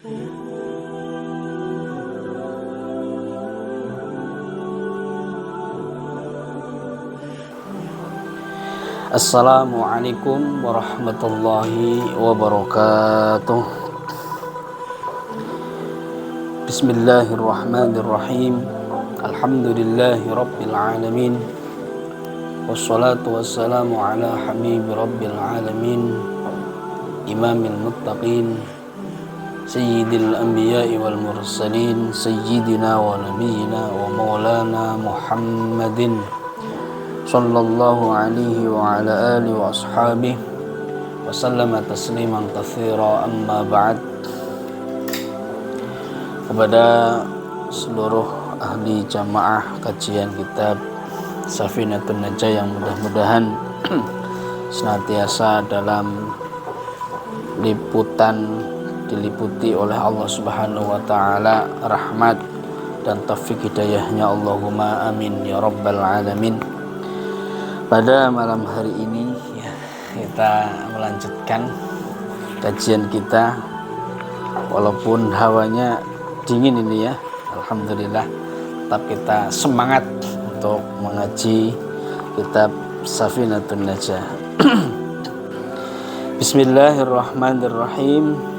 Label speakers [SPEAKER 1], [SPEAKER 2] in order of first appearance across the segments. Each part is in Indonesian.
[SPEAKER 1] Assalamualaikum warahmatullahi wabarakatuh. Bismillahirrahmanirrahim. Alhamdulillahi rabbil alamin. Wassalatu wassalamu ala habibi rabbil alamin, imamil muttaqin, sayyidil anbiya'i wal mursalin, sayyidina wa nabiyyina wa maulana Muhammadin sallallahu alaihi wa ala alihi wa ashabihi wa sallama tasliman katsira, amma ba'd. Kepada seluruh ahli jamaah kajian kitab Safinatun Najah yang mudah-mudahan senantiasa dalam diliputi oleh Allah Subhanahu wa taala rahmat dan taufik hidayahnya, Allahumma amin ya rabbal alamin. Pada malam hari ini kita melanjutkan kajian kita, walaupun hawanya dingin ini ya, alhamdulillah, tetap kita semangat untuk mengaji kitab Safinatun Najah. Bismillahirrahmanirrahim.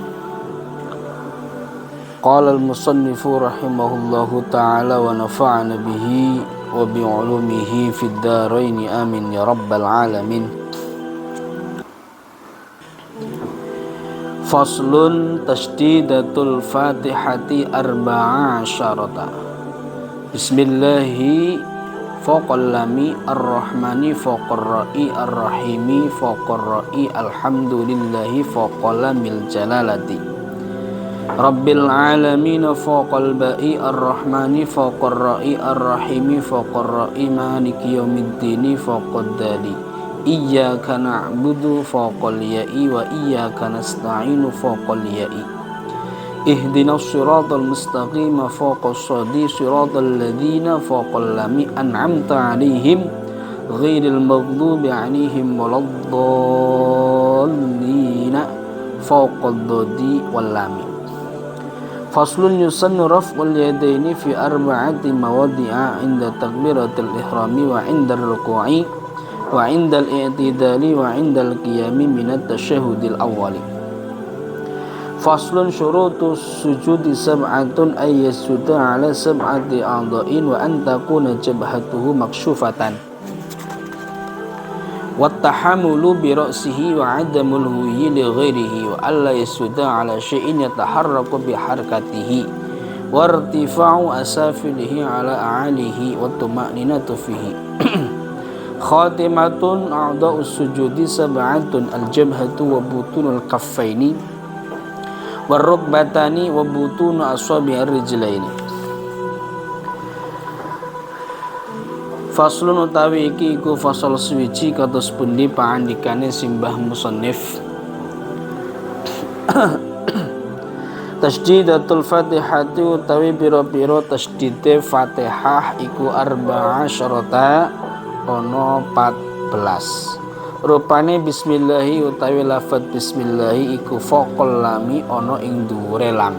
[SPEAKER 1] Qala al-musannifu rahimahullahu ta'ala wa nafa'ana bihi wa bi'ulumihi fid dharain amin ya rabbal alamin. Faslun tashdidatul fatihati arba'a syarata. Bismillahi faqallami ar-rahmani faqarra'i ar-rahimi faqarra'i alhamdulillahi faqalamil jalalati Rabbil alamin faqal ba'i ar-rahmani faqarra'i ar-rahimi faqarra'i maliki yaumiddini faqaddali iyyaka na'budu faqal ya'i wa iyyaka nasta'inu faqal ya'i ihdinas siratal mustaqim faqas sadi siratal ladzina faqal lami an'amta 'alaihim ghairil maghdubi 'alaihim waladdallin faqad dadi wal lami. Faslun yusannu raf'ul yadaini fi arba'ati mawadi'a inda takbiratul ihrami wa inda ruku'i wa inda al-i'tidali wa inda al-qiyami minat tasyahudil awwali. Faslun syurutus sujudi sab'atun ay yasjuda ala sab'ati a'dha'in wa an takuna jabhatuhu maksyufatan wattahamulu bi ra'sihi wa 'adamul huyi li ghairihi wa alla yasjuda ala syai'in yataharraku bi harakatihi wa irtifa'u asafilihi ala a'alihi wa tuma'ninatu fihi. Khatimatun a'dha'us sujudi sab'atun al-jabhatu wa butunul kaffaini wa rukbatani wa butunu asabi'ir rijlaini. Faslun utawi iki iku fasal suwiji kados pundi paandikane simbah musannif. Tasdidatul fatihati utawi pira-pira tasdide Fatihah iku arba'a syarata ono 14. Rupane bismillahi utawi lafadz bismillahi iku faqal lami ono ing dhuwure lam.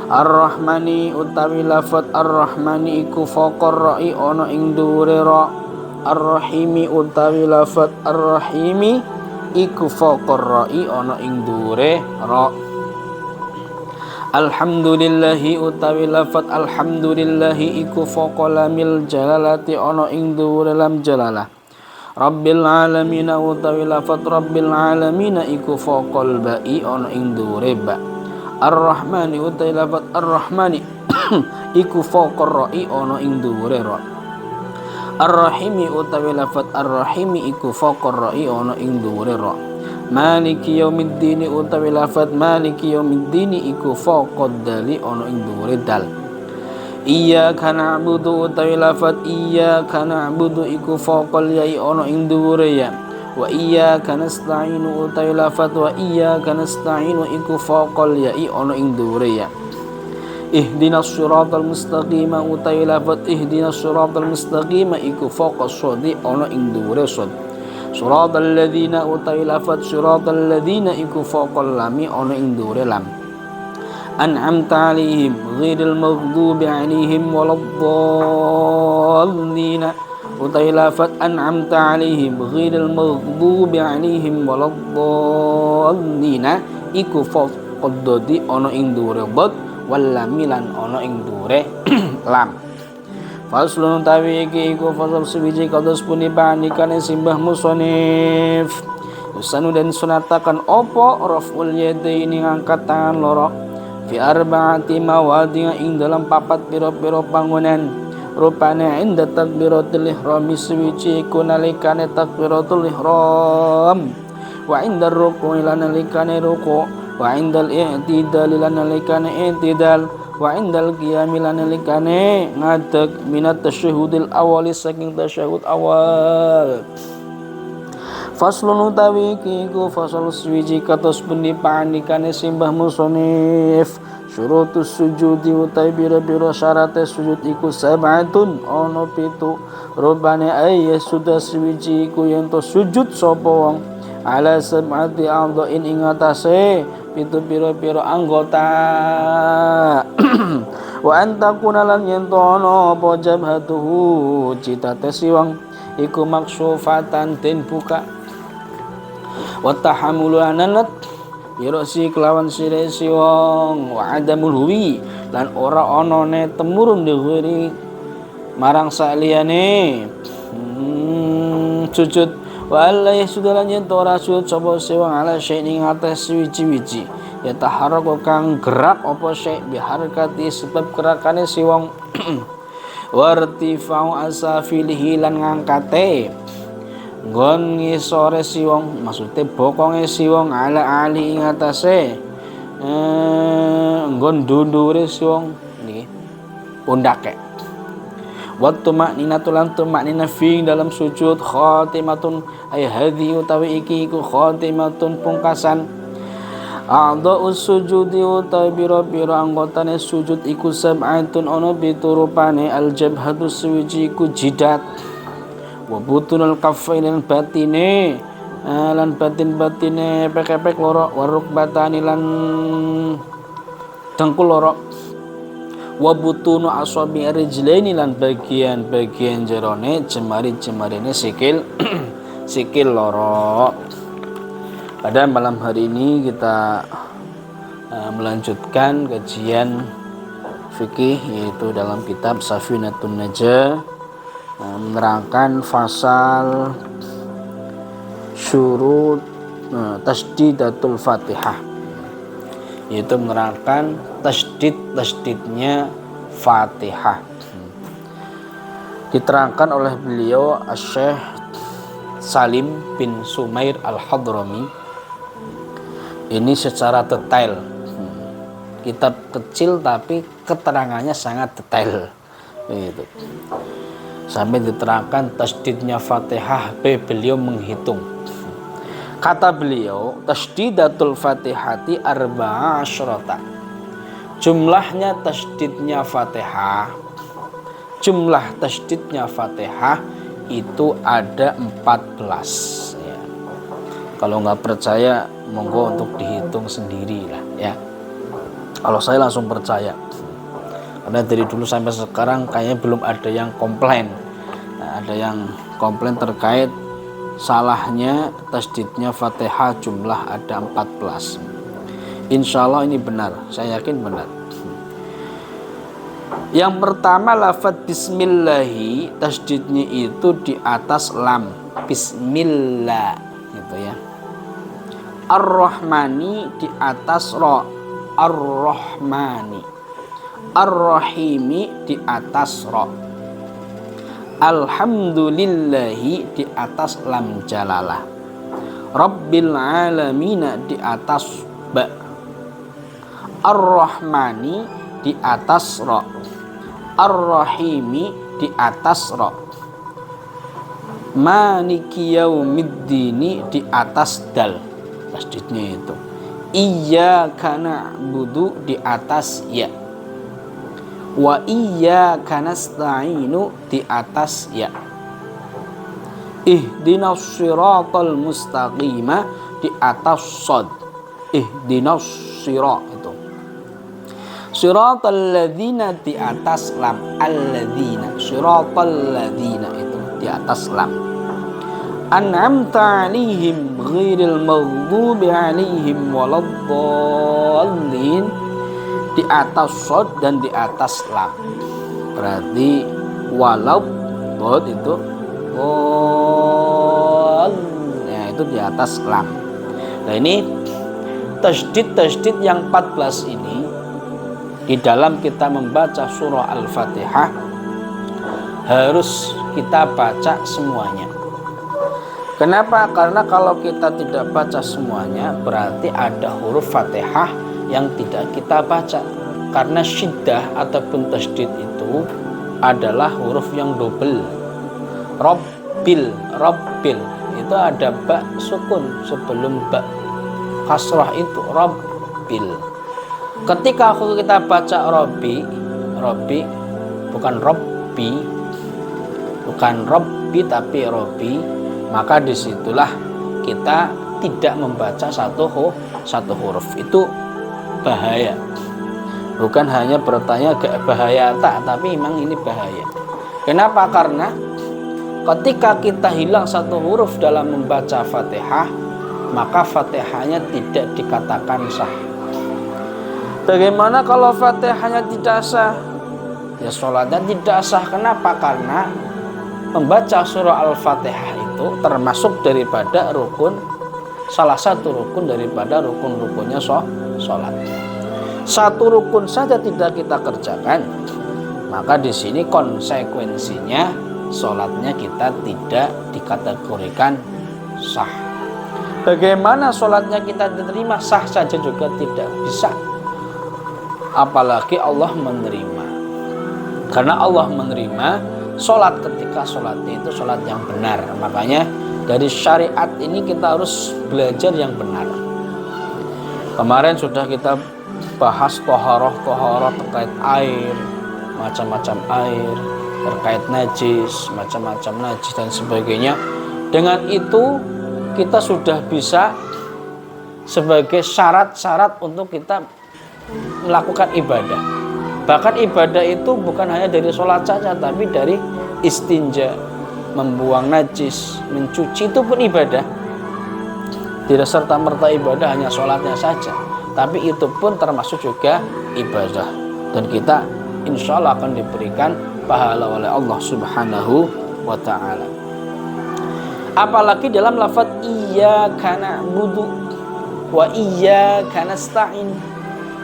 [SPEAKER 1] Ar-Rahmani utawi lafadz Ar-Rahmani iku faqar ra'i ana ing dhuwure ra. Ar-Rahimi utawi lafadz Ar-Rahimi iku faqar ra'i ana ing dhuwure ra. Alhamdulillahi utawi lafadz Alhamdulillahi iku faqalamil jalalati ana ing dhuwure lam jalalah. Rabbil alamin utawi lafadz Rabbil alamin iku faqal ba'i ana ing dhuwure ba. Ar-Rahmani utai lafadz Ar-Rahmani iku faqar ra'i ana ing dhuwure ra. Ar-Rahimi utawi lafadz Ar-Rahimi iku faqar ra'i ana ing dhuwure ra. Maliki yaumiddin utawi lafadz Maliki yaumiddin iku faqad dali ana ing dhuwure dal. Iyyaka na'budu utawi lafadz Iyyaka na'budu iku faqal ya'i ana ing dhuwure ya. Wa iyyaka nasta'inu utawi lafadz wa iyyaka nasta'inu iku faqal ya'i ana ing dhuwure ya. Ihdinas siratal mustaqim utawi lafadz ihdinas siratal mustaqim iku faqas shadi ana ing dhuwure shad. Siratal ladzina utawi lafadz siratal ladzina iku faqal lami ana ing dhuwure lam. an'amta 'alaihim ghairil maghdubi 'alaihim waladdallin utawi lafat an'amta 'alaihim ghairil maghdubi 'alaihim waladdallin iku qaddodi ana ing dhuwure dhad wal lamilan ana ing dhuwure lam. Faslun tawi iki iku fasal suwiji kados punika nikane simbah musannif. Usanu dan sunatakan opo raful yadaini ngangkat tangan loro fi arba'ati mawadhi ing dalam papat pira-pira panggonan rupane inda takbiratul ihram suwiji iku nalikane takbiratul ihram wa inda ruku' lan nalikane ruku' wa indal i'tidal lan nalikane i'tidal wa indal qiyam lan nalikane ngadeg minat tasyahudil awali saking tasyahud awal. Faslun utawi iki iku fasal suwiji kados pundi panikane simbah musannif. Syurutus sujudi utawi bira-bira syarate sujud iku sab'atun ana 7 rubane ayya sudah suwiji iku yen to sujud sapa wong ala sab'ati a'dha'in ing atase 7 pira-pira anggota. Wa antakuna lan yen to ana apa jabhatuhu citate siwang iku maksufatan den buka wa tahammulu ananat yrosi kelawan sire siwong wa adamul huwi lan ora onone temurun dhewe marang saliyane sujud wa Allah sudalan yen ora sujud sapa siwong ala syai ing atas wiji-wiji ya taharraku kang gerak apa syai biharakati sebab gerakane siwong wartifau asafilihi lan ngangkate nggon ngisore siwong maksude bokonge siwong ala ali ing atase nggon ndundure siwong niki pundake waktu makninatul lan maknina fi dalam sujud khatimatun ay hadhi utawi iki iku khatimatun pungkasan a'dha'us sujudi utawi bira-bira anggotane sujud iku sab'atun ana 7 rupane al jabhatu suwiji iku jidat wa butunul kaffain lan batine lan batin-batine pek-pek loro waruk batani lan dengkul loro wa butunu asabi rijlaini lan bagian-bagian jerone jemari-jemarine sikil sikil loro. Pada malam hari ini kita melanjutkan kajian fikih yaitu dalam kitab Safinatun Najah menerangkan fasal syurut tasdidatul Fatihah yaitu menerangkan tasdidnya Fatihah. Diterangkan oleh beliau Syekh Salim bin Sumair Al-Hadrami ini secara detail. Kitab kecil tapi keterangannya sangat detail gitu. Sampai diterangkan tasdidnya Fatihah, beliau menghitung. Kata beliau, tasdidatul Fatihati arba'a asyrata. Jumlahnya tasdidnya Fatihah, jumlah tasdidnya Fatihah itu ada 14 ya. Kalau nggak percaya monggo untuk dihitung sendiri lah ya. Kalau saya langsung percaya. Karena dari dulu sampai sekarang kayaknya belum ada yang komplain. Nah, ada yang komplain terkait salahnya tasdidnya Fatihah jumlah ada 14. Insya Allah ini benar, saya yakin benar. Yang pertama lafaz bismillahi tasdidnya itu di atas lam, bismillah gitu ya. Ar-Rahmani di atas ra, Ar-Rahmani. Ar-Rahimi di atas ra. Alhamdulillahi di atas lam jalalah. Rabbil alamina di atas ba. Ar-Rahmani di atas ra. Ar-Rahimi di atas ra. Maliki yaumiddini di atas dal. Tasdidnya itu. Iyyaka na'budu di atas ya. Wa iyyaka nasta'inu di atas ya. Ihdinas siratal mustaqima di atas shad. Ihdinas sirat itu. Siratal ladzina di atas lam, alladzina, siratal ladzina itu di atas lam. An'amta 'alaihim ghairil maghdubi 'alaihim waladdallin, di atas shad dan di atas lam. Berarti walau dhad itu ya itu di atas lam. Nah ini tasydid yang 14 ini di dalam kita membaca surah Al-Fatihah harus kita baca semuanya. Kenapa? Karena kalau kita tidak baca semuanya berarti ada huruf Fatihah yang tidak kita baca. Karena syiddah ataupun tasydid itu adalah huruf yang double. Rabbil itu ada ba sukun sebelum ba kasrah itu rabbil. Ketika kita baca Robbi bukan Robbi tapi Robbi, maka disitulah kita tidak membaca satu huruf. Itu bahaya. Bukan hanya bertanya gak bahaya tak, tapi memang ini bahaya. Kenapa? Karena ketika kita hilang satu huruf dalam membaca Fatihah, maka Fatihahnya tidak dikatakan sah. Bagaimana kalau Fatihahnya tidak sah? Ya sholatnya tidak sah. Kenapa? Karena membaca surah Al-Fatihah itu termasuk daripada rukun, salah satu rukun daripada rukun-rukunnya sholat. Satu rukun saja tidak kita kerjakan, maka di sini konsekuensinya sholatnya kita tidak dikategorikan sah. Bagaimana sholatnya kita diterima? Sah saja juga tidak bisa. Apalagi Allah menerima. Karena Allah menerima sholat ketika sholatnya itu sholat yang benar. Makanya dari syariat ini kita harus belajar yang benar. Kemarin sudah kita bahas toharoh terkait air, macam-macam air, terkait najis, macam-macam najis dan sebagainya. Dengan itu kita sudah bisa sebagai syarat-syarat untuk kita melakukan ibadah. Bahkan ibadah itu bukan hanya dari sholat saja, tapi dari istinja, membuang najis, mencuci, itu pun ibadah. Tidak serta-merta ibadah hanya sholatnya saja, tapi itu pun termasuk juga ibadah. Dan kita insya Allah akan diberikan pahala oleh Allah Subhanahu wa ta'ala. Apalagi dalam lafaz iyyaka na'budu wa iyyaka nasta'in,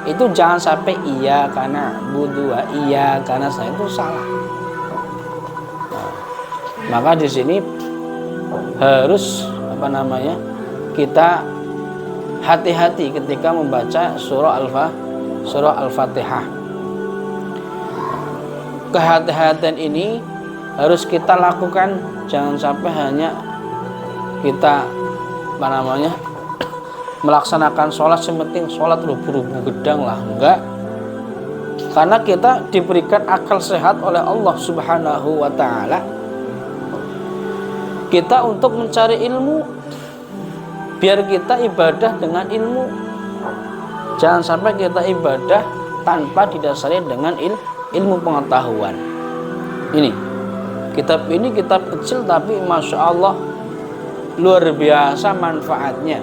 [SPEAKER 1] itu jangan sampai iyyaka na'budu wa iyyaka nasta'in, itu salah. Nah, maka di sini harus kita hati-hati ketika membaca surah Al-Fatihah. Kehati-hatian ini harus kita lakukan, jangan sampai hanya kita melaksanakan sholat sementing sholat rubuh-rubuh gedang lah, enggak. Karena kita diberikan akal sehat oleh Allah Subhanahu wa ta'ala, kita untuk mencari ilmu, biar kita ibadah dengan ilmu. Jangan sampai kita ibadah tanpa didasari dengan ilmu pengetahuan. Ini kitab kecil tapi Masya Allah luar biasa manfaatnya.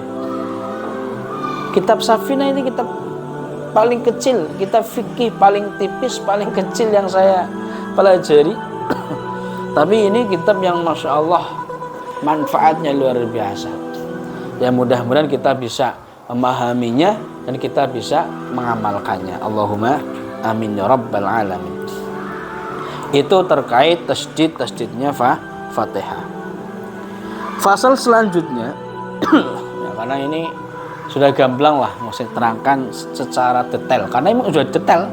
[SPEAKER 1] Kitab Safinah ini kitab paling kecil, kitab fikih paling tipis, paling kecil yang saya pelajari. Tapi ini kitab yang Masya Allah manfaatnya luar biasa. Ya mudah-mudahan kita bisa memahaminya dan kita bisa mengamalkannya. Allahumma amin ya rabbal alamin. Itu terkait tasydidnya Fatihah. Fasal selanjutnya ya, karena ini sudah gamblang lah, mau saya terangkan secara detail karena memang sudah detail.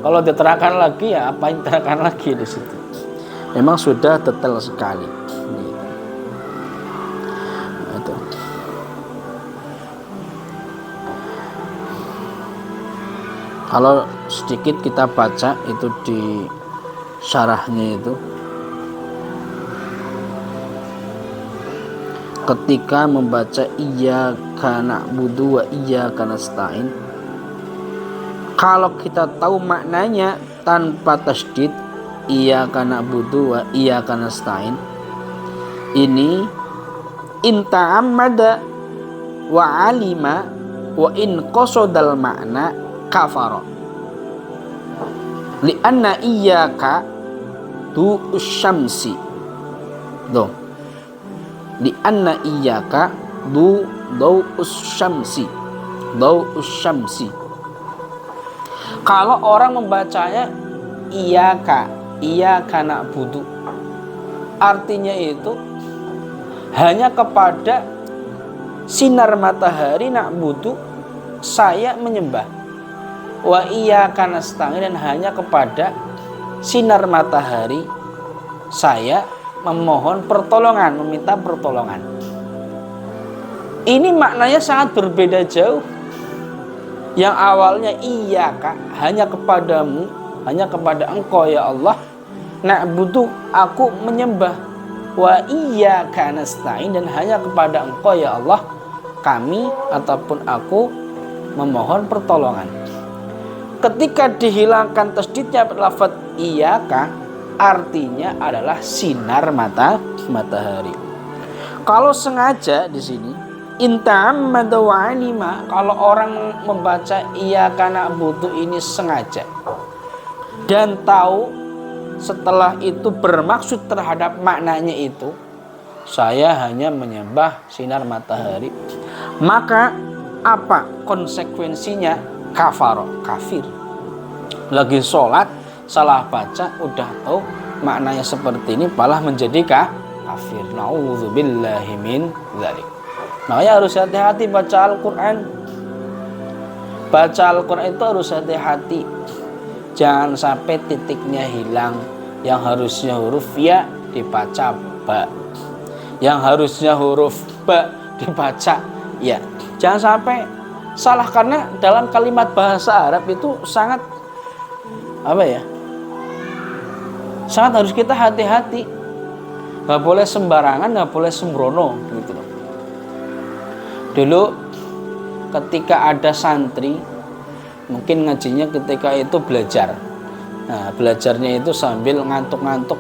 [SPEAKER 1] Kalau diterangkan lagi ya apa yang diterangkan lagi di situ. Memang sudah detail sekali. Itu. Kalau sedikit kita baca itu di syarahnya itu, ketika membaca iyyaka na'budu wa iyyaka nasta'in, Kalau kita tahu maknanya tanpa tasydid, iyyaka na'budu wa iyyaka nasta'in, ini inta'ammada wa alima wa in qasodal makna kafara. Lianna iyyaka du syamsi. Tuh. Lianna iyyaka du syamsi. Syamsi. Kalau orang membacanya iyyaka na'budu, artinya itu hanya kepada sinar matahari na'budu saya menyembah. Wa iyyaka nasta'in, dan hanya kepada sinar matahari saya memohon pertolongan, meminta pertolongan. Ini maknanya sangat berbeda jauh. Yang awalnya iyyaka, hanya kepadamu, hanya kepada engkau ya Allah, na'budu, aku menyembah. Wa iyyaka nasta'in, dan hanya kepada engkau ya Allah kami ataupun aku memohon pertolongan. Ketika dihilangkan tasdidnya lafaz iyyaka, artinya adalah sinar matahari. Kalau sengaja di sini inta'ammada wa alima, kalau orang membaca iyyaka na'budu ini sengaja dan tahu setelah itu bermaksud terhadap maknanya itu, saya hanya menyembah sinar matahari, maka apa konsekuensinya? Kafir. Lagi sholat salah baca, udah tahu maknanya seperti ini, malah menjadi kafir. Nauzubillahi min dzalik. Makanya harus hati-hati baca Al-Quran. Baca Al-Quran itu harus hati-hati. Jangan sampai titiknya hilang. Yang harusnya huruf ya dibaca ba. Yang harusnya huruf ba dibaca ya. Jangan sampai salah, karena dalam kalimat bahasa Arab itu sangat sangat harus kita hati-hati. Gak boleh sembarangan, gak boleh sembrono gitu loh. Dulu ketika ada santri, mungkin ngajinya ketika itu belajar. Nah, belajarnya itu sambil ngantuk-ngantuk.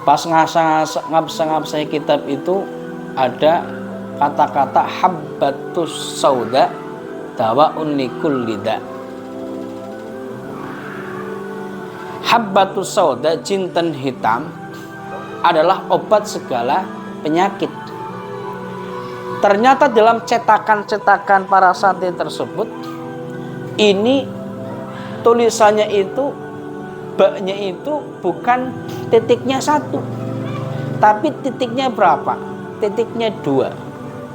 [SPEAKER 1] Pas ngabsah kitab itu ada kata-kata habbatus sauda dawaun likulli da. Habbatus sauda, jinten hitam, adalah obat segala penyakit. Ternyata dalam cetakan-cetakan para santri tersebut, ini tulisannya itu, baknya itu bukan titiknya 1, tapi titiknya berapa? Titiknya 2.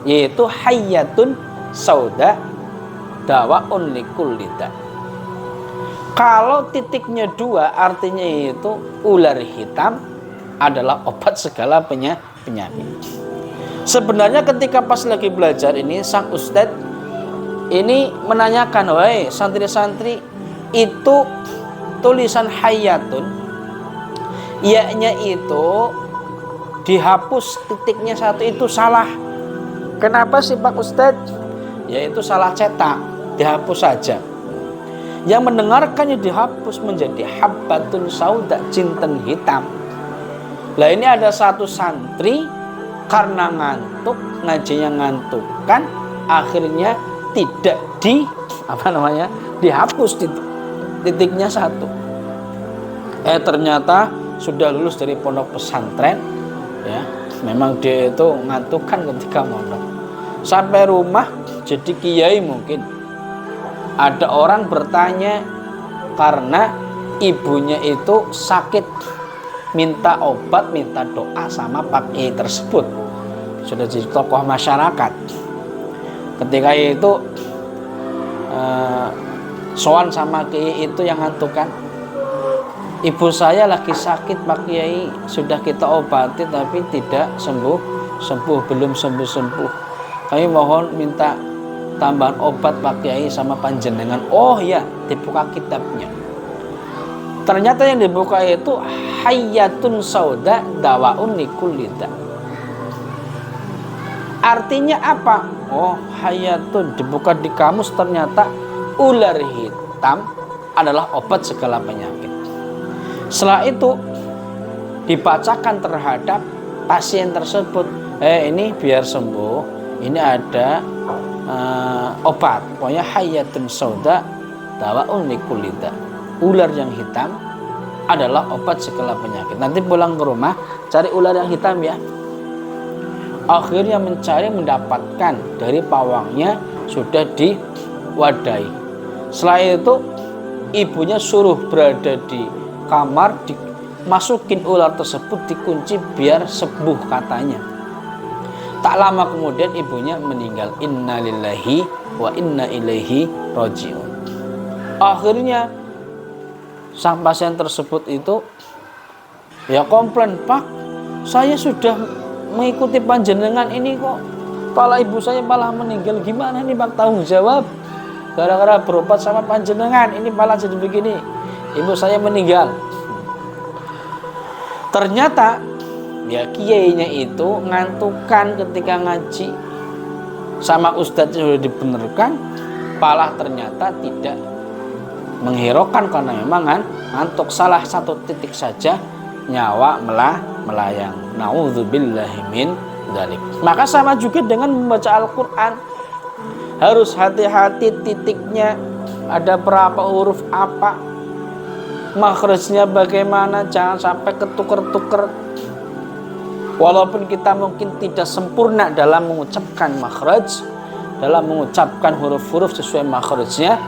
[SPEAKER 1] Yaitu hayyatun sauda dawaun likulli da. Kalau titiknya 2 artinya itu ular hitam adalah obat segala penyakit. Sebenarnya ketika pas lagi belajar ini, sang ustadz ini menanyakan, wahai santri-santri, itu tulisan hayyatun, ya-nya itu dihapus, titiknya 1 itu salah. Kenapa sih Pak Ustadz? Yaitu salah cetak, dihapus saja. Yang mendengarkannya dihapus menjadi habbatun sauda, jinten hitam. Lah ini ada satu santri karena ngantuk, ngajinya ngantukkan, akhirnya tidak dihapus titiknya 1. Ternyata sudah lulus dari pondok pesantren, ya. Memang dia itu ngantukkan ketika mondok. Sampai rumah jadi kiai mungkin. Ada orang bertanya karena ibunya itu sakit, minta obat, minta doa sama Pak Kiai tersebut. Sudah jadi tokoh masyarakat. Ketika itu sowan sama Kiai itu yang ngantukkan. Ibu saya lagi sakit Pak Kiai, sudah kita obati tapi tidak sembuh, belum sembuh. Kami mohon minta tambahan obat Pak Kiai sama panjenengan. Oh ya, dibuka kitabnya. Ternyata yang dibuka itu hayyatun sauda dawaun likulli da. Artinya apa? Oh, hayyatun, dibuka di kamus, ternyata ular hitam adalah obat segala penyakit. Setelah itu dibacakan terhadap pasien tersebut, ini biar sembuh, ini ada obat, pokoknya hayatun sauda dawaun likulli da. Ular yang hitam adalah obat segala penyakit. Nanti pulang ke rumah cari ular yang hitam ya. Akhirnya mencari, mendapatkan dari pawangnya sudah diwadahi. Setelah itu ibunya suruh berada di kamar, dimasukin ular tersebut, dikunci biar sembuh katanya. Tak lama kemudian ibunya meninggal. Inna lillahi wa inna ilaihi raji'un. Akhirnya sang pasien tersebut itu ya komplain, Pak, saya sudah mengikuti panjenengan ini kok kepala ibu saya malah meninggal, gimana nih Pak, tanggung jawab, gara-gara berobat sama panjenengan ini malah jadi begini, ibu saya meninggal. Ternyata ya kiainya itu ngantukan ketika ngaji sama ustadznya sudah dibenarkan, malah ternyata tidak menghiraukan karena memang ngantuk, salah satu titik saja nyawa melayang. Nauzubillahi min dzalik. Maka sama juga dengan membaca Al-Qur'an. Harus hati-hati titiknya, ada berapa huruf apa, makhrajnya bagaimana, jangan sampai ketuker-tuker. Walaupun kita mungkin tidak sempurna dalam mengucapkan makhraj, dalam mengucapkan huruf-huruf sesuai makhrajnya,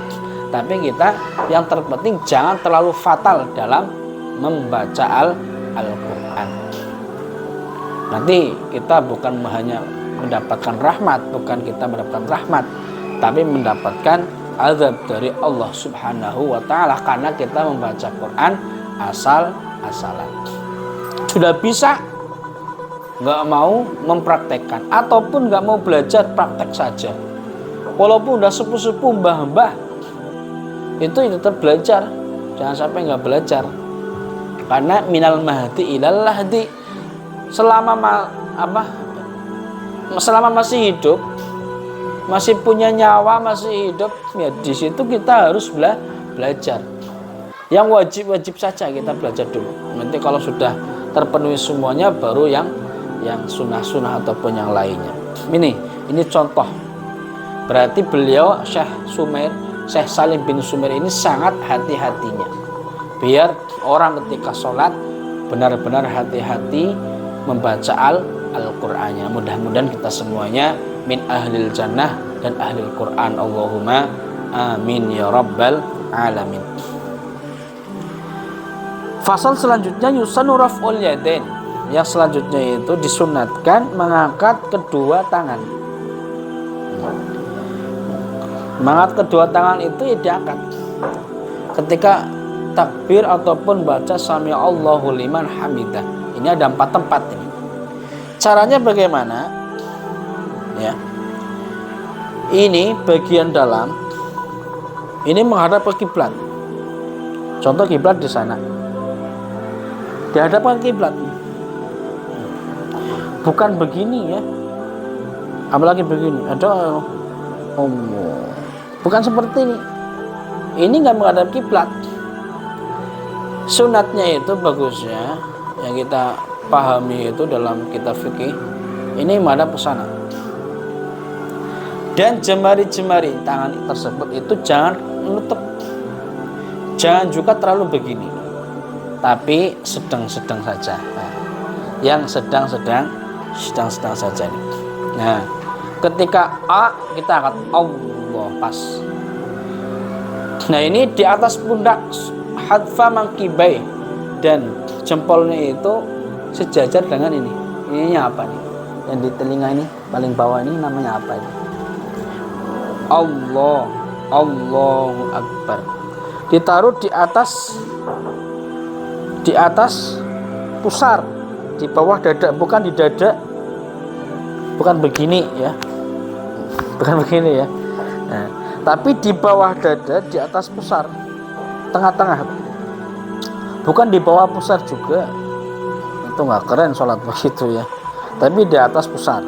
[SPEAKER 1] tapi kita yang terpenting jangan terlalu fatal dalam membaca Al-Quran. Nanti kita bukan hanya mendapatkan rahmat, tapi mendapatkan azab dari Allah Subhanahu wa Ta'ala karena kita membaca Quran asal-asalan. Sudah bisa nggak mau mempraktekkan ataupun nggak mau belajar, praktek saja. Walaupun udah sepuh-sepuh, mbah-mbah, itu tetap belajar, jangan sampai nggak belajar. Karena minal mahdi ilal lahdi, selama masih hidup, masih punya nyawa, masih hidup, ya di situ kita harus belajar. Yang wajib saja kita belajar dulu. Nanti kalau sudah terpenuhi semuanya, baru yang sunnah ataupun yang lainnya. Ini contoh. Berarti beliau Syekh Salim bin Sumair ini sangat hati-hatinya, biar orang ketika sholat benar-benar hati-hati membaca Al-Qur'annya. Mudah-mudahan kita semuanya min ahlil jannah dan ahlil Qur'an. Allahumma amin ya rabbal alamin. Fasal selanjutnya yusanu raf'ul yadain. Yang selanjutnya itu disunatkan mengangkat kedua tangan. Mengangkat kedua tangan itu ya diangkat ketika takbir ataupun baca sami Allahu liman hamidah. Ini ada 4 tempat ini. Caranya bagaimana? Ya. Ini bagian dalam. Ini menghadap ke kiblat. Contoh kiblat di sana. Dihadapkan kiblat. Bukan begini ya. Apalagi begini. Ada bukan seperti ini. Ini enggak menghadap kiblat. Sunatnya itu bagusnya yang kita pahami itu dalam kitab fikih, ini menghadap ke sana. Dan jemari-jemari tangan tersebut itu jangan menutup. Jangan juga terlalu begini. Tapi sedang-sedang saja. Nah, yang sedang-sedang saja nih. Nah, ketika A kita angkat Allah pas. Nah, ini di atas pundak hadfa mangkibai, dan jempolnya itu sejajar dengan ini. Ininya apa nih? Yang di telinga ini paling bawah ini namanya apa ini? Allahu Akbar. Ditaruh di atas pusar, di bawah dada, bukan di dada. Bukan begini ya. Bukan begini ya. Nah, tapi di bawah dada, di atas pusar, tengah-tengah. Bukan di bawah pusar juga. Itu nggak keren sholat begitu ya. Tapi di atas pusar.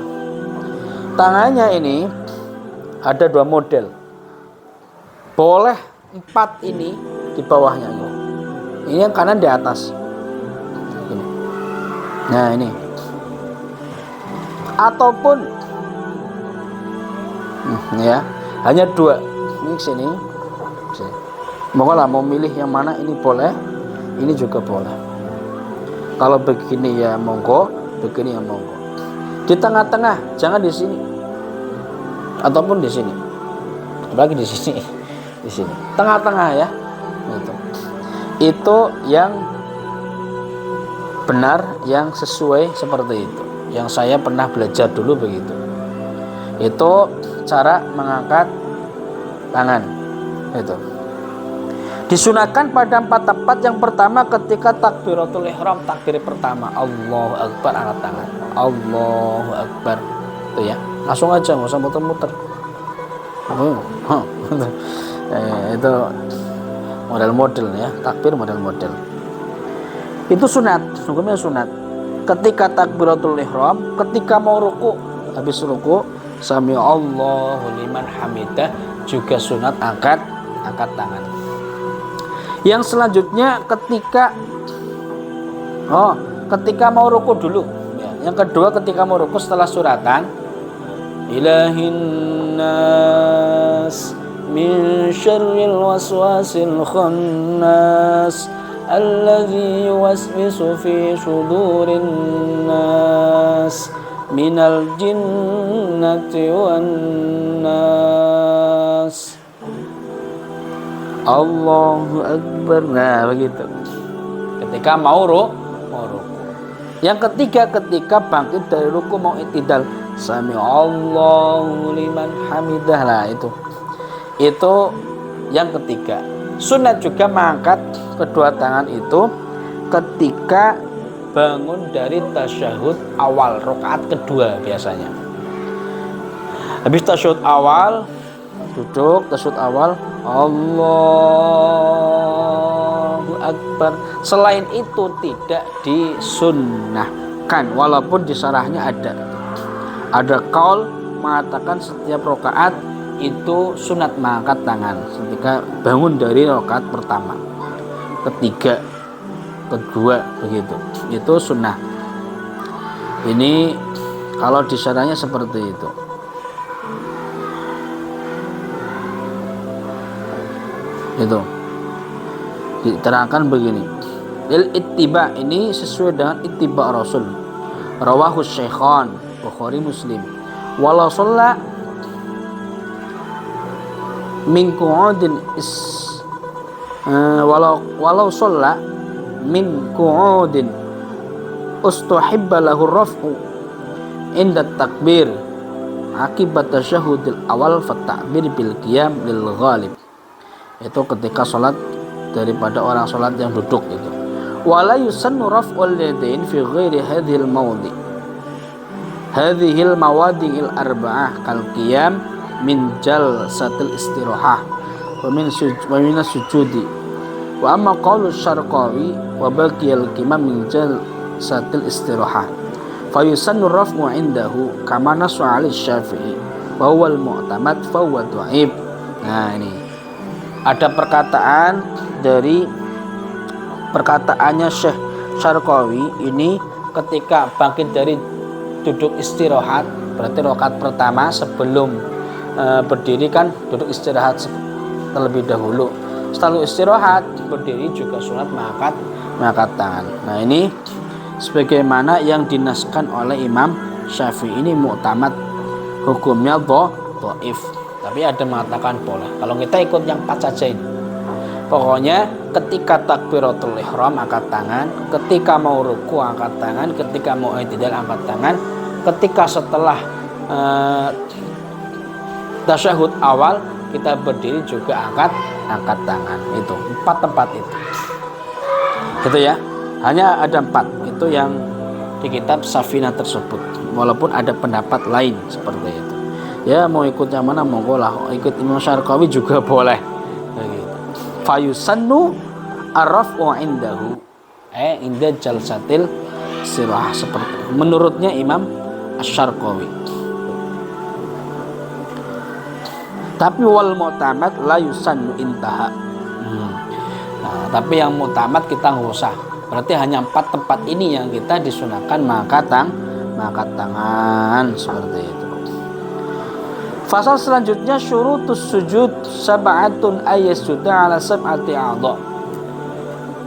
[SPEAKER 1] Tangannya ini ada 2 model. Boleh 4 ini di bawahnya ini. Ini yang kanan di atas. Ini. Nah ini. Ataupun ya hanya 2 ini sini. Monggo mau milih yang mana ini boleh, ini juga boleh. Kalau begini ya monggo, begini ya monggo. Di tengah-tengah, jangan di sini. Ataupun di sini. Apalagi di sini. Di sini. Tengah-tengah ya. Itu yang benar, yang sesuai seperti itu. Yang saya pernah belajar dulu begitu. Itu cara mengangkat tangan. Itu. Disunahkan pada 4 tempat. Yang pertama ketika takbiratul ihram, takbir pertama, Allahu Akbar, angkat tangan. Allahu Akbar. Itu ya. Langsung aja, nggak usah muter-muter. Itu model-model ya, takbir model-model. Itu sunat, hukumnya sunat. Ketika takbiratul ihram, ketika mau ruku, habis ruku, sami Allahu liman hamidah, juga sunat angkat tangan. Yang selanjutnya ketika mau ruku dulu ya. Yang kedua ketika mau ruku setelah suratan, ilahin nas min syarril waswasil khannas alladzi yuwaswisu fi sudurin nas minal jinnati wan nas. Allahu Akbar. Nah begitu ketika mau ruku. Yang ketiga ketika bangkit dari ruku mau i'tidal, sami Allahu liman hamidah. Lah itu yang ketiga. Sunat juga mengangkat kedua tangan itu ketika bangun dari tasyahud awal, rakaat kedua biasanya. Habis tasyahud awal duduk, tasyahud awal, Allahu Akbar. Selain itu tidak disunnahkan, walaupun di syarahnya ada qaul mengatakan setiap rakaat itu sunat mengangkat tangan ketika bangun dari rakaat pertama, ketiga, kedua begitu. Itu sunnah. Ini kalau di syarahnya seperti itu. Itu diterangkan begini, lil ittiba, ini sesuai dengan ittiba Rasul, rawahu Syaikhan Bukhari Muslim. Walau sholla min qu'udin walau sholla min qu'udin ustuhibba lahu raf'u inda takbir akibat tasyahudil awal fa takbir bil qiyam lil ghalib. Itu ketika sholat daripada orang sholat yang duduk itu. Wala yusannu raf'ul yadain fi ghairi hadhil mawdi. Hadhil mawadi'il arba'ah kal qiyam min jalsatil istirahah wa min sujudi. Wa amma qaulu Syarqawi wa baqiyal qiyam min jalsatil istirahah. Fa yusannu raf'u indahu kama nasu 'ala Syafi'i wa huwa al-mu'tamad fa huwa dhaif. Nah ini ada perkataan dari perkataannya Syekh Syarqawi ini ketika bangkit dari duduk istirahat, berarti rakaat pertama sebelum berdiri kan duduk istirahat terlebih dahulu. Setelah istirahat berdiri juga sunat mengangkat tangan. Nah ini sebagaimana yang dinaskan oleh Imam Syafi'i, ini mu'tamad, hukumnya dhaif. Tapi ada mengatakan boleh. Kalau kita ikut yang 4 saja ini. Pokoknya ketika takbiratul ihram angkat tangan, ketika mau ruku angkat tangan, ketika mau i'tidal angkat tangan, ketika setelah tasyahud awal kita berdiri juga angkat tangan. Itu 4 tempat itu. Gitu ya. Hanya ada 4 itu yang di kitab Safinah tersebut. Walaupun ada pendapat lain seperti itu. Ya mau ikut yang mana monggo lah, ikut Imam Syarqawi juga boleh. Begitu. Fayusannu arrafu indahu inda jalsatil sirah, seperti menurutnya Imam Asy-Syarqawi. Tapi wal mu'tamad la yusannu intaha. Nah, tapi yang mu'tamad kita nggak usah. Berarti hanya 4 tempat ini yang kita disunahkan mengangkat tangan seperti itu. Fasal selanjutnya syurutus sujud sab'atun ayyasuda ala sab'ati a'dha.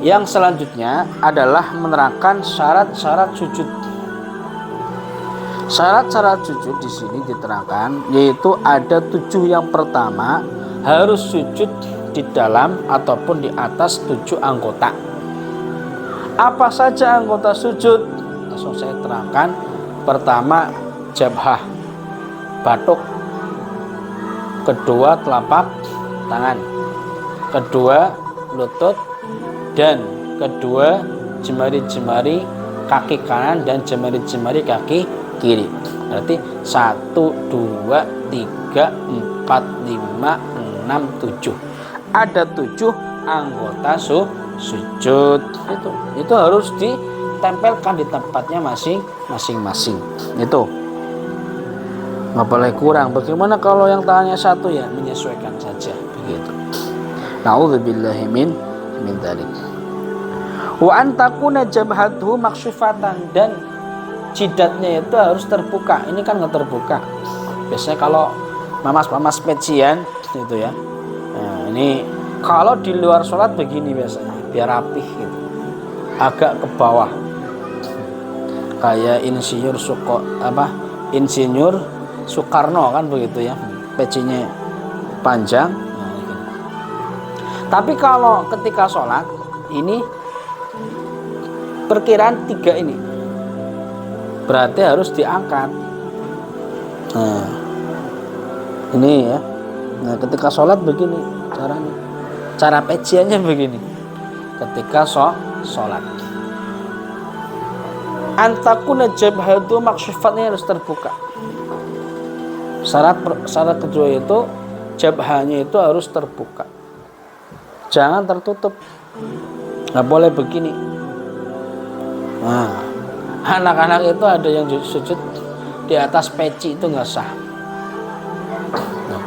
[SPEAKER 1] Yang selanjutnya adalah menerangkan syarat-syarat sujud. Syarat-syarat sujud di sini diterangkan, yaitu ada 7. Yang pertama, harus sujud di dalam ataupun di atas 7 anggota. Apa saja anggota sujud? Langsung saya terangkan. Pertama, jabhah, batuk. Kedua, telapak tangan. Kedua, lutut. Dan kedua, jemari-jemari kaki kanan dan jemari-jemari kaki kiri. Berarti 1, 2, 3, 4, 5, 6, 7. Ada 7 anggota sujud. Itu harus ditempelkan di tempatnya masing-masing. Itu nggak boleh kurang. Bagaimana kalau yang tangannya 1 ya menyesuaikan saja begitu. Nauzubillahi min dzalik. Wa an takuna jabhatuhu maksyufatan, dan jidatnya itu harus terbuka. Ini kan nggak terbuka. Biasanya kalau mamas pecian gitu ya. Nah, ini kalau di luar sholat begini biasanya biar rapih gitu. Agak ke bawah. Kayak Insinyur Soekarno kan begitu ya. Pecinya panjang. Nah, gitu. Tapi kalau ketika sholat ini perkiraan 3 ini berarti harus diangkat. Nah, ini ya. Nah, ketika sholat begini caranya. Cara peciannya begini. Ketika sholat. Antakuna jabhatu maksyufatnya harus terbuka. Syarat kedua itu jabhanya itu harus terbuka. Jangan tertutup. Nggak boleh begini. Nah, anak-anak itu ada yang sujud di atas peci, itu nggak sah. Nah,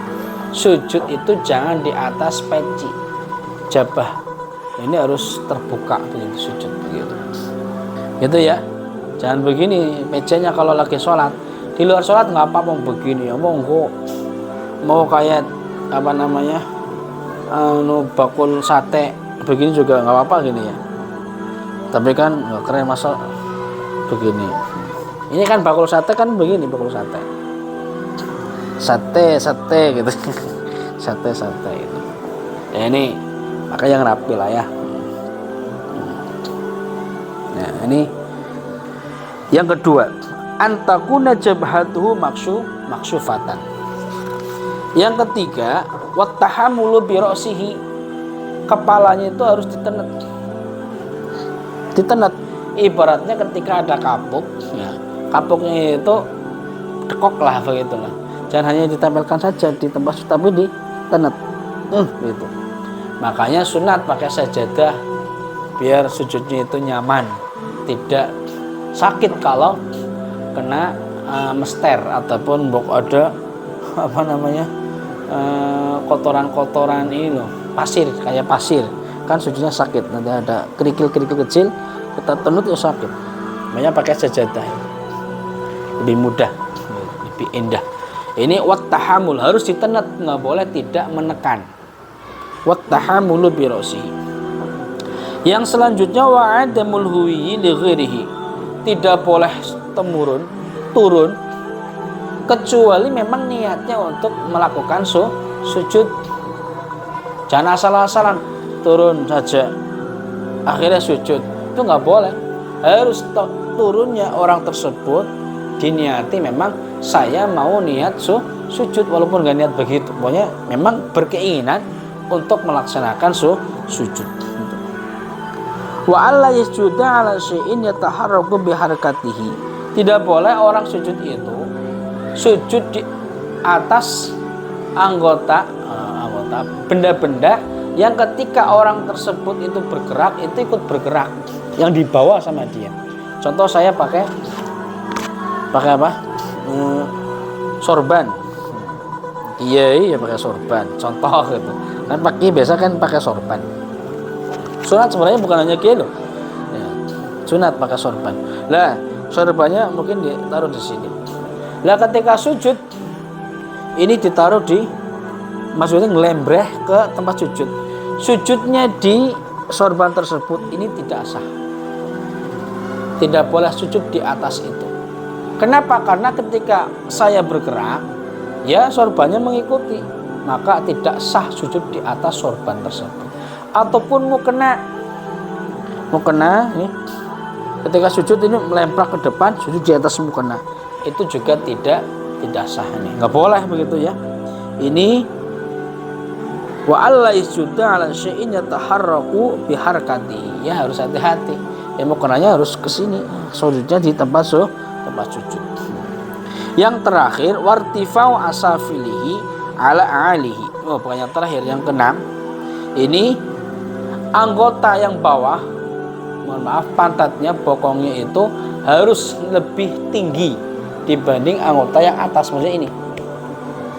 [SPEAKER 1] sujud itu jangan di atas peci. Jabah ini harus terbuka begitu sujud begitu. Gitu ya. Jangan begini mejanya kalau lagi sholat. Di luar sholat nggak apa-apa begini ya. Mau kayak bakul sate begini juga nggak apa-apa gini ya. Tapi kan nggak keren masa begini. Ini kan bakul sate kan begini, bakul sate. Sate gitu. sate gitu. Ya ini maka yang rapi lah ya. Nah, ini yang kedua, antakuna jabhatuhu maksyufatan. Yang ketiga, wattahamulu bi ra'sihi, kepalanya itu harus ditenet. Ibaratnya ketika ada kapuk, ya, kapuknya itu dekok lah begitulah. Jangan hanya ditempelkan saja di tempat, tapi ditenet. Gitu. Makanya sunat pakai sajadah biar sujudnya itu nyaman, tidak sakit kalau kena mester ataupun ada kotoran-kotoran ini loh, pasir, kayak pasir kan sujudnya sakit, nanti ada kerikil-kerikil kecil kita tenut ya sakit. Makanya pakai sajadah lebih mudah, lebih indah. Ini wattahamul harus ditenet, nggak boleh tidak menekan. Wattahamulu bi ra'sihi. Yang selanjutnya wa'adamul huwiyyi li ghairihi, tidak boleh turun kecuali memang niatnya untuk melakukan sujud. Jangan asal-asalan turun saja akhirnya sujud, itu nggak boleh. Harus turunnya orang tersebut diniati memang saya mau niat sujud, walaupun nggak niat begitu, pokoknya memang berkeinginan untuk melaksanakan sujud. Wa alla yasjuda ala syai'in yataharraku bi harakatihi. Tidak boleh orang sujud itu sujud di atas anggota benda-benda yang ketika orang tersebut itu bergerak itu ikut bergerak, yang dibawa sama dia. Contoh saya pakai apa? Sorban. Iya pakai sorban. Contoh gitu. Kan pakai biasa kan pakai sorban. Sunat sebenarnya bukan hanya kiai loh. Ya, sunat pakai sorban. Lah, sorbannya mungkin ditaruh di sini. Lah ketika sujud ini ditaruh di, maksudnya ngelembreh ke tempat sujud. Sujudnya di sorban tersebut ini tidak sah. Tidak boleh sujud di atas itu. Kenapa? Karena ketika saya bergerak, ya sorbannya mengikuti, maka tidak sah sujud di atas sorban tersebut. Ataupun mau kena ini, ketika sujud ini melempar ke depan, sujud di atas mukena, itu juga tidak sah, ini nggak boleh begitu ya. Ini wa alla isjuda ala syai'in yataharraku biharkati, ya harus hati-hati. Ya mukenanya harus ke sini, sujudnya di tempat sujud. Yang terakhir wartifau asafilihi ala alihi. Oh, bukan yang terakhir, yang keenam. Ini anggota yang bawah, mohon maaf, pantatnya, bokongnya itu harus lebih tinggi dibanding anggota yang atas, maksudnya ini.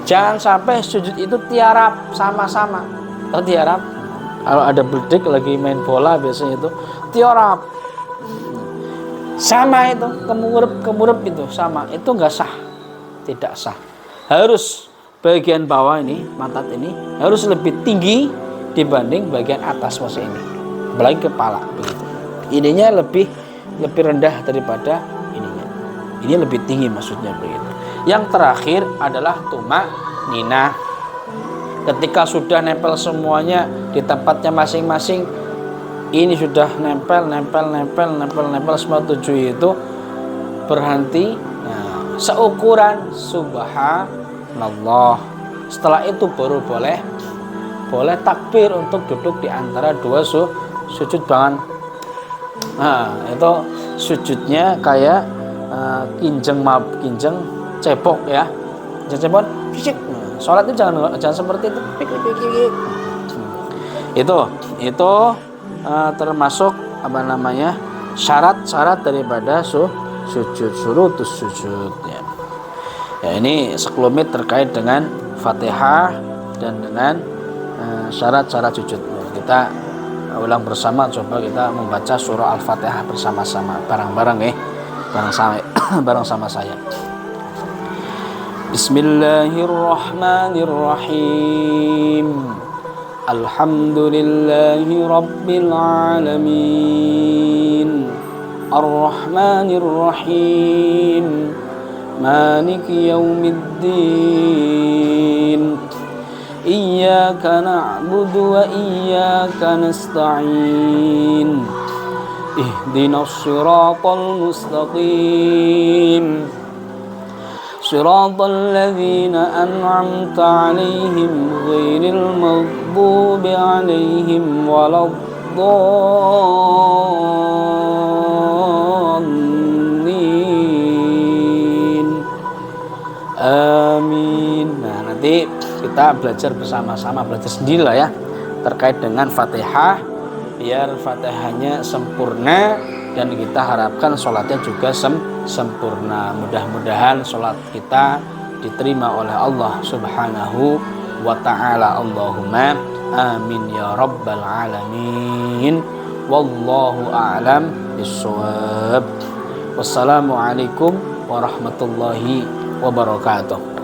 [SPEAKER 1] Jangan sampai sujud itu tiarap sama-sama. Atau tiarap, kalau ada bedik lagi main bola biasanya itu tiarap. Sama itu, kemurup itu sama, itu enggak sah, tidak sah. Harus bagian bawah ini, pantat ini harus lebih tinggi dibanding bagian atas maksudnya ini, apalagi kepala begitu. Ininya lebih rendah daripada ininya. Ini lebih tinggi maksudnya begitu. Yang terakhir adalah tumak ninah. Ketika sudah nempel semuanya di tempatnya masing-masing, ini sudah nempel semua 7 itu, berhenti. Nah, seukuran subhanallah. Setelah itu baru boleh takbir untuk duduk di antara 2 sujud bangan. Nah, itu sujudnya kayak kinjeng cebok ya. Cebok fisik. Salat itu jangan seperti itu. Itu termasuk syarat-syarat daripada sujud, syurutus sujud ya. Ya, ini sekelumit terkait dengan Fatihah dan dengan syarat-syarat sujud. Kita ulang bersama, coba kita membaca surah Al-Fatihah bersama-sama, bareng-bareng bareng sama saya. Bismillahirrahmanirrahim. Alhamdulillahi rabbil alamin. Ar-Rahmanir Rahim. Maliki yaumiddin. Iyyaka na'budu wa iyyaka nasta'in. Ihdinas siratal mustaqim. Siratal ladzina an'amta 'alaihim ghairil maghdubi 'alaihim waladdallin. Amin. Nah, nanti kita belajar bersama-sama, belajar sendiri lah ya, terkait dengan Fatihah, biar Fatihahnya sempurna dan kita harapkan sholatnya juga sempurna. Mudah-mudahan sholat kita diterima oleh Allah Subhanahu wa ta'ala. Allahumma amin ya rabbal alamin. Wallahu a'lam bishawab. Wassalamualaikum warahmatullahi wabarakatuh.